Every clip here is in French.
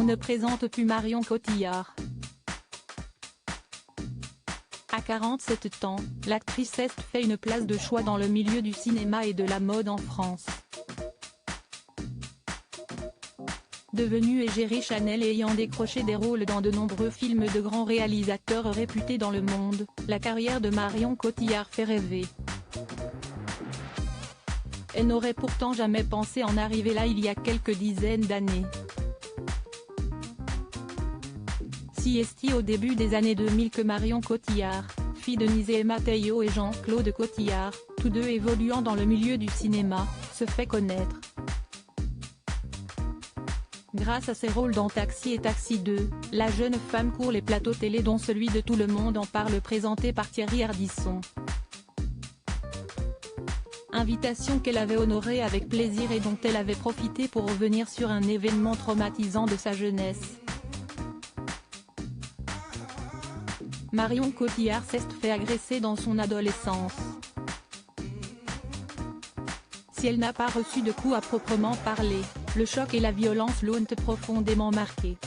On ne présente plus Marion Cotillard. À 47 ans, l'actrice est fait une place de choix dans le milieu du cinéma et de la mode en France. Devenue égérie Chanel et ayant décroché des rôles dans de nombreux films de grands réalisateurs réputés dans le monde, la carrière de Marion Cotillard fait rêver. Elle n'aurait pourtant jamais pensé en arriver là il y a quelques dizaines d'années. Si est au début des années 2000 que Marion Cotillard, fille de Nisée Mateo et Jean-Claude Cotillard, tous deux évoluant dans le milieu du cinéma, se fait connaître. Grâce à ses rôles dans Taxi et Taxi 2, la jeune femme court les plateaux télé dont celui de Tout le monde en parle présenté par Thierry Ardisson. Invitation qu'elle avait honorée avec plaisir et dont elle avait profité pour revenir sur un événement traumatisant de sa jeunesse. Marion Cotillard s'est fait agresser dans son adolescence. Si elle n'a pas reçu de coups à proprement parler, le choc et la violence l'ont profondément marquée.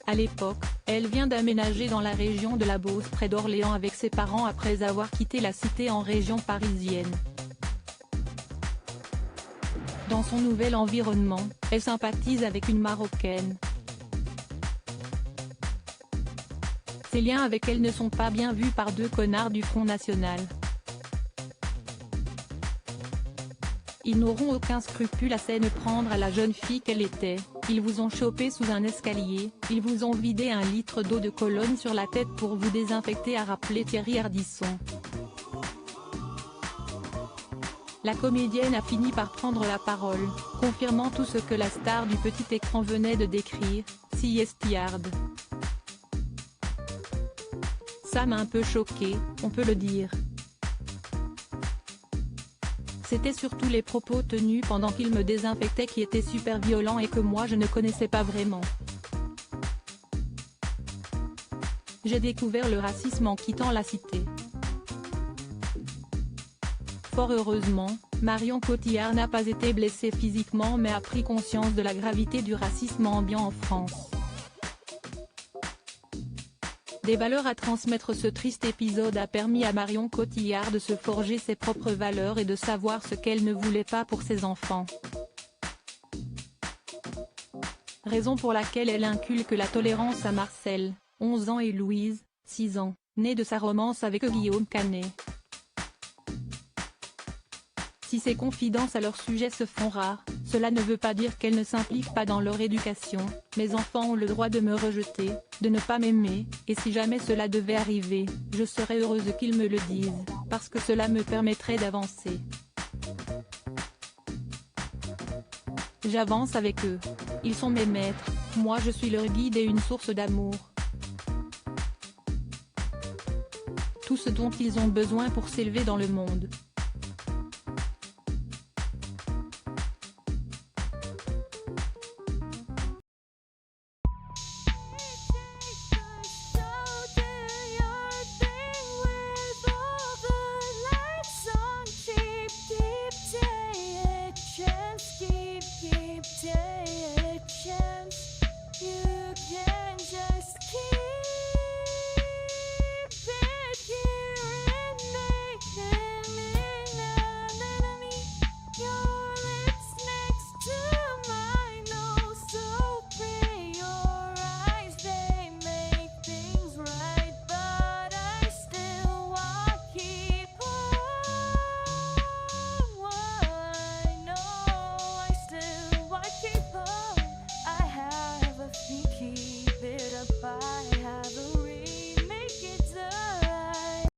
À l'époque, elle vient d'aménager dans la région de la Beauce près d'Orléans avec ses parents après avoir quitté la cité en région parisienne. Dans son nouvel environnement, elle sympathise avec une Marocaine. Ses liens avec elle ne sont pas bien vus par deux connards du Front National. Ils n'auront aucun scrupule à s'en prendre à la jeune fille qu'elle était, ils vous ont chopé sous un escalier, ils vous ont vidé 1 litre d'eau de Cologne sur la tête pour vous désinfecter, a rappelé Thierry Ardisson. La comédienne a fini par prendre la parole, confirmant tout ce que la star du petit écran venait de décrire, si est hard. Ça m'a un peu choqué, on peut le dire. C'était surtout les propos tenus pendant qu'il me désinfectait qui étaient super violents et que moi je ne connaissais pas vraiment. J'ai découvert le racisme en quittant la cité. Fort heureusement, Marion Cotillard n'a pas été blessée physiquement mais a pris conscience de la gravité du racisme ambiant en France. Des valeurs à transmettre. Ce triste épisode a permis à Marion Cotillard de se forger ses propres valeurs et de savoir ce qu'elle ne voulait pas pour ses enfants. Raison pour laquelle elle inculque la tolérance à Marcel, 11 ans et Louise, 6 ans, née de sa romance avec Guillaume Canet. Si ces confidences à leur sujet se font rares, cela ne veut pas dire qu'elles ne s'impliquent pas dans leur éducation. Mes enfants ont le droit de me rejeter, de ne pas m'aimer, et si jamais cela devait arriver, je serais heureuse qu'ils me le disent, parce que cela me permettrait d'avancer. J'avance avec eux. Ils sont mes maîtres, moi je suis leur guide et une source d'amour. Tout ce dont ils ont besoin pour s'élever dans le monde.